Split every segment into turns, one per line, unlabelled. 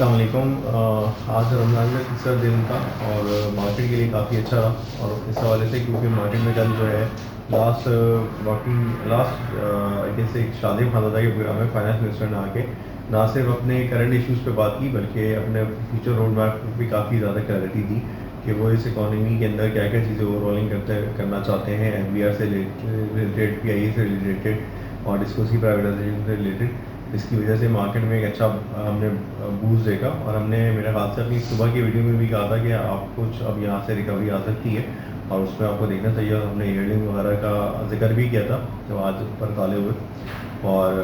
अस्सलाम वालेकुम। आज रमज़ान का तीसरा दिन था और मार्केट के लिए काफ़ी अच्छा रहा और इस हवाले से क्योंकि मार्केट में कल जो है लास्ट आई गेस एक शादी में खाना था कि हमें फाइनेंस मिनिस्टर ने आके ना सिर्फ अपने करंट इश्यूज़ पे बात की बल्कि अपने फ्यूचर रोड मैप पर भी काफ़ी ज़्यादा क्लैरिटी दी कि वो इस इकॉनमी के अंदर क्या क्या चीज़ें ओवरऑलिंग करना चाहते हैं, एफबीआर से रिलेटेड, पीआईए से रिलेटेड और डिस्कोस की प्राइवेटाइजेशन से रिलेटेड, जिसकी वजह से मार्केट में एक अच्छा हमने बूस्ट देखा। और हमने मेरे ख्याल से अपनी सुबह की वीडियो में भी कहा था कि आप कुछ अब यहाँ से रिकवरी आ सकती है और उसमें आपको देखना चाहिए और हमने ईयरलिंग वगैरह का जिक्र भी किया था जो आज ऊपर काले हुए। और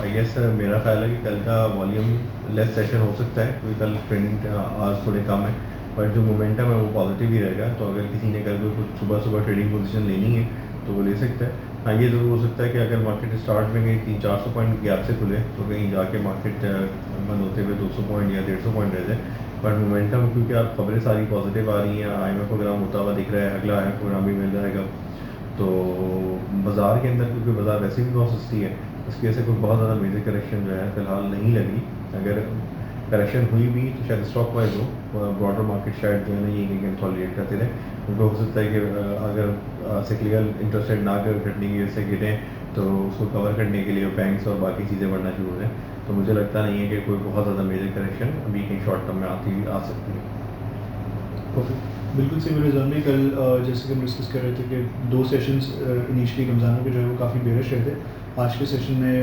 आई गेस मेरा ख्याल है कि कल का वॉल्यूम लेस सेशन हो सकता है क्योंकि कल ट्रेंड आज थोड़े कम है, बट जो मोमेंटम है वो पॉजिटिव ही रहेगा। तो अगर किसी ने कल को कुछ सुबह सुबह ट्रेडिंग पोजीशन लेनी है तो वो ले सकता है। हाँ, ये ज़रूर हो सकता है कि अगर मार्केट स्टार्ट में कहीं 300-400 पॉइंट गैप से खुले तो कहीं जाके मार्केट बंद होते हुए 200 पॉइंट या 150 पॉइंट रह जाए। बट मोमेंटम क्योंकि आप खबरें सारी पॉजिटिव आ रही हैं, IMF प्रोग्राम होता हुआ दिख रहा है, अगला IMF प्रोग्राम भी मिल जाएगा, तो बाज़ार के अंदर क्योंकि बाज़ार वैसे भी बहुत सस्ती है इसकी वजह से कोई बहुत ज़्यादा मेजर करेक्शन जो है फ़िलहाल नहीं लगी। अगर करेक्शन हुई भी तो शायद स्टॉक वाइज हो, ब्रॉडर मार्केट शायद जो है ना ये कंसोलिडेट करते रहे, उनको हो सकता है कि अगर सिक्लिकल इंटरेस्ट रेट ना कर घटने की वजह से गिरें तो उसको कवर करने के लिए बैंक्स और बाकी चीज़ें बढ़ना शुरू हो जाएँ। तो मुझे लगता नहीं है कि कोई बहुत ज़्यादा मेजर करेक्शन अभी कहीं शॉर्ट टर्म में आ सकती है।
परफेक्ट, बिल्कुल सही मेरे जहन में कल जैसे कि हम डिस्कस कर रहे थे कि दो सेशंस इनिशियली रमज़ानों के जो है वो काफ़ी बेरिश रहे थे। आज के सेशन में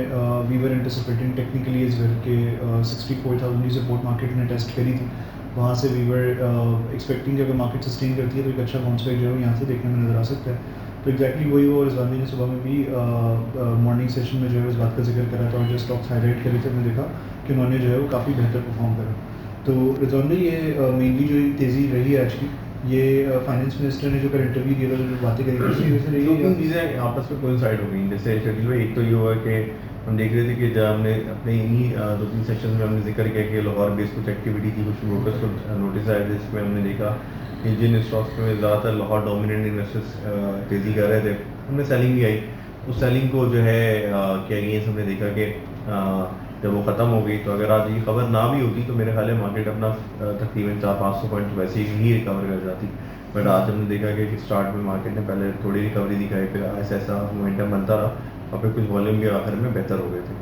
वी वर एंटिसिपेटिंग टेक्निकली इस वेल के 64,000 की सपोर्ट मार्केट ने टेस्ट करी थी। वहाँ से वी वर एक्सपेक्टिंग कि अगर मार्केट सस्टेन करती है तो एक अच्छा बाउंस बैक जो है यहाँ से देखने में नज़र आ सकता है। तो एग्जैक्टली वही वो रिजवानी ने सुबह में भी मॉर्निंग सेशन में जो है इस बात का जिक्र करा था और जो स्टॉक्स हाईलाइट करे थे हमने देखा कि उन्होंने जो है वो काफ़ी बेहतर परफॉर्म करा। तो रिजवान भाई ये मेनली जो तेज़ी रही है आज की, ये फाइनेंस मिनिस्टर ने जो कल इंटरव्यू दिया था जो बातें करी थी उसकी वजह से रही
दो
है
तीन चीज़ें आपस में कोइंसाइड हो गई। जैसे शेड्यूल में एक तो ये हुआ कि हम देख रहे थे कि जब हमने अपने इन्हीं 2-3 सेशन में हमने जिक्र किया कि लाहौर बेस कुछ एक्टिविटी थी, कुछ ब्रोकर्स को नोटिस आया जिसमें हमने देखा कि जिन स्टॉक्स में ज़्यादातर लाहौर डोमिनेंट इन्वेस्टर्स तेज़ी कर रहे थे हमने सेलिंग भी आई। उस सेलिंग को जो है क्या अगेंस्ट हमने देखा कि जब वो ख़त्म हो गई तो अगर आज ये खबर ना भी होती तो मेरे ख्याल है मार्केट अपना तकरीबन 400-500 पॉइंट वैसे ही रिकवर कर जाती। बट आज हमने देखा कि स्टार्ट में मार्केट ने पहले थोड़ी रिकवरी दिखाई, फिर ऐसा ऐसा मोमेंटम बनता रहा और फिर कुछ वॉल्यूम के आखिर में बेहतर हो गए थे।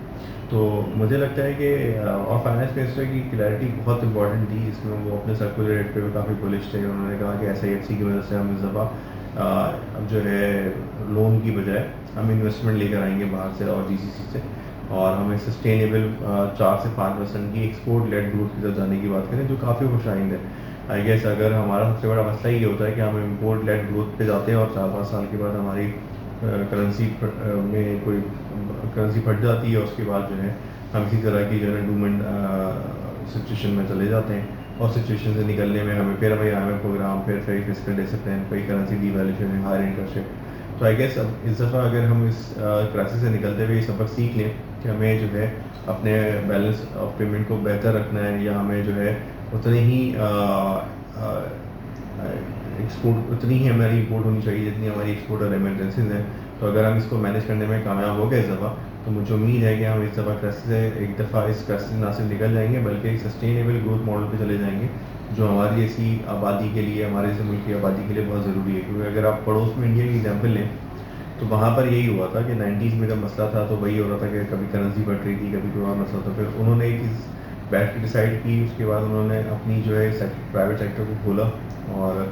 तो मुझे लगता है कि और फाइनेंस मिनिस्टर की क्लैरिटी बहुत इंपॉर्टेंट थी इसमें। वो अपने सर्कुलर रेट पे भी काफ़ी बुलिश थे। उन्होंने कहा कि SIFC की वजह से हम इस दफ़ा अब जो है लोन की बजाय हम इन्वेस्टमेंट लेकर आएंगे बाहर से और GCC से, और हमें सस्टेनेबल 4 से 5% की एक्सपोर्ट लेड ग्रोथ की तरफ जाने की बात करें जो काफ़ी खुशाइंद है। आई गेस अगर हमारा सबसे बड़ा मसला ये होता है कि हम इम्पोर्ट लेड ग्रोथ पे जाते हैं और 4-5 साल के बाद हमारी करेंसी में कोई करेंसी फट जाती है, उसके बाद जो है हम इसी तरह की जो है डूमेंट सिचुएशन में चले जाते हैं और सिचुएशन से निकलने में हमें फिर वही IMF प्रोग्राम, फिर फिस्कल डिसिप्लिन, फिर currency devaluation, higher interest rate. तो आई गेस अब इस दफ़ा अगर हम इस क्राइसिस से निकलते हुए ये सबक सीख लें कि हमें जो है अपने बैलेंस ऑफ पेमेंट को बेहतर रखना है या हमें जो है उतनी ही एक्सपोर्ट उतनी ही हमारी इम्पोर्ट होनी चाहिए जितनी हमारी एक्सपोर्ट और एमरजेंसीज हैं। तो अगर हम इसको मैनेज करने में कामयाब हो गए इस दफ़ा तो मुझे उम्मीद है कि हम इस दफ़ा क्राइसिस से एक दफ़ा इस क्राइसिस ना सिर्फ निकल जाएंगे बल्कि एक सस्टेनेबल ग्रोथ मॉडल पे चले जाएंगे जो हमारी जैसी आबादी के लिए, हमारे जैसे मुल्क की आबादी के लिए बहुत ज़रूरी है। क्योंकि अगर आप पड़ोस में इंडिया की एग्जाम्पल लें तो वहाँ पर यही हुआ था कि 90s में जब मसला था तो वही हो रहा था कि कभी करेंसी बढ़ रही थी, कभी कोई और मसला था। फिर उन्होंने एक चीज़ बैठ के डिसाइड की, उसके बाद उन्होंने अपनी जो है प्राइवेट सेक्टर को खोला और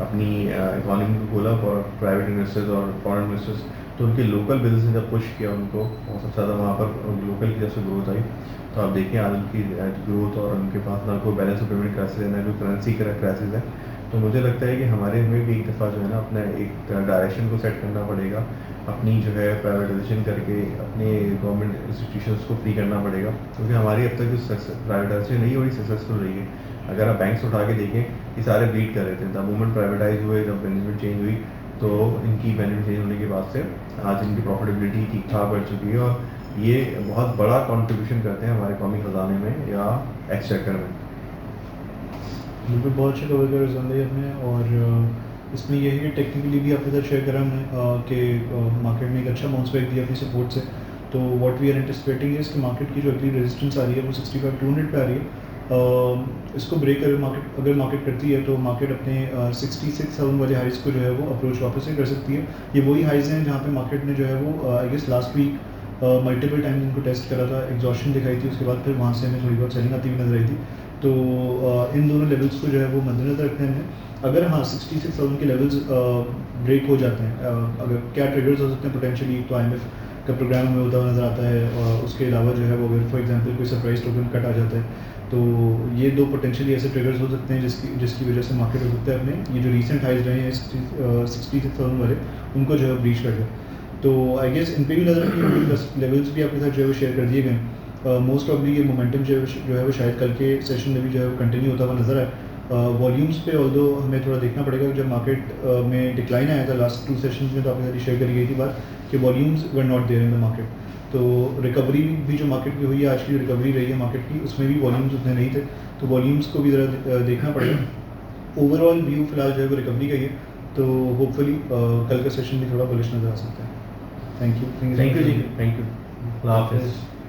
अपनी इकॉनमी को खोला फॉर प्राइवेट इन्वेस्टर्स और फॉरेन इन्वेस्टर्स। तो उनके लोकल बिजनेस ने जब पुश किया उनको और सबसे ज़्यादा वहाँ पर लोकल की जैसे ग्रोथ आई। तो आप देखें आज उनकी ग्रोथ और उनके पास ना कोई बैलेंस ऑफ पेमेंट क्राइसिस है ना कोई करेंसी का क्राइसिस है। तो मुझे लगता है कि हमारे में भी एक दफ़ा जो है ना अपना एक डायरेक्शन को सेट करना पड़ेगा, अपनी जो है प्राइवेटाइजेशन करके अपने गवर्नमेंट इंस्टीट्यूशंस को फ्री करना पड़ेगा। क्योंकि हमारी अब तक जो प्राइवेटाइजेशन नहीं हुई सक्सेसफुल रही है। अगर आप बैंक्स उठा के देखें कि सारे ब्लीड कर रहे थे, द मोमेंट प्राइवेटाइज हुए, जब मैनेजमेंट चेंज हुई तो इनकी मैनेजमेंट चेंज होने के बाद से आज इनकी प्रॉफिटेबिलिटी ठीक ठाक बढ़ चुकी है और ये बहुत बड़ा कंट्रीब्यूशन करते हैं हमारे कौमी खजाने में या एक्सचेकर में।
बिल्कुल बहुत अच्छा कवर किया रिजवान भाई आपने। और इसमें यही है टेक्निकली भी आपके साथ शेयर करा हमने कि मार्केट में एक अच्छा बाउंस बैक दिया अपनी सपोर्ट से। तो what we are anticipating is कि मार्केट की जो अगली रेजिस्टेंस आ रही है वो 65-200 पे आ रही है इसको ब्रेक अगर मार्केट करती है तो मार्केट अपने 66,000 वाले हाइज को जो है वो अप्रोच वापस से कर सकती है। ये वही हाइज हैं जहाँ पे मार्केट ने जो है वो I guess last week multiple time इनको टेस्ट करा था, एग्जॉशन दिखाई थी, उसके बाद फिर वहाँ से हमें थोड़ी बहुत सेलिंग आती हुई नजर आई थी। तो इन दोनों लेवल्स को जो है वो मद्देनजर रखते हैं। अगर हाँ 66,000 के लेवल्स ब्रेक हो जाते हैं, अगर क्या ट्रिगर्स हो सकते हैं पोटेंशियली, तो IMF का प्रोग्राम हमें होता हुआ नज़र आता है, और उसके अलावा जो है वो अगर फॉर एग्जांपल कोई सरप्राइज टोकन कट आ जाता है, तो ये दो पोटेंशियली ऐसे ट्रिगर्स हो सकते हैं जिसकी वजह से मार्केट हो सकता है अपने ये जो रीसेंट हाइज रहे हैं 66,000 वाले, उनको जो है ब्रीच कर जाए। तो आई गेस इन पे भी नज़र रखिए, लेवल्स भी आपके साथ जो है वो शेयर कर दिए गए। मोस्ट ऑफली ये मोमेंटम जो है वो शायद कल के सेशन में भी जो है वो कंटिन्यू होता हुआ नजर आए। वॉल्यूम्स पे ऑल्दो हमें थोड़ा देखना पड़ेगा, जब मार्केट में डिक्लाइन आया था लास्ट 2 सेशंस में, तो आपके साथ शेयर करी गई थी बात कि volumes were not there in the market. तो रिकवरी भी जो मार्केट की हुई है, आज की रिकवरी रही है मार्केट की, उसमें भी वॉल्यूम्स उतने नहीं थे, तो वॉल्यूम्स को भी ज़रा देखना पड़ेगा। ओवरऑल व्यू फिलहाल जो है वो रिकवरी का ही है, तो होपफुली कल का सेशन भी थोड़ा बुलिश नज़र आ सकता है। थैंक यू
जी, थैंक यू। अल्लाह हाफिज़।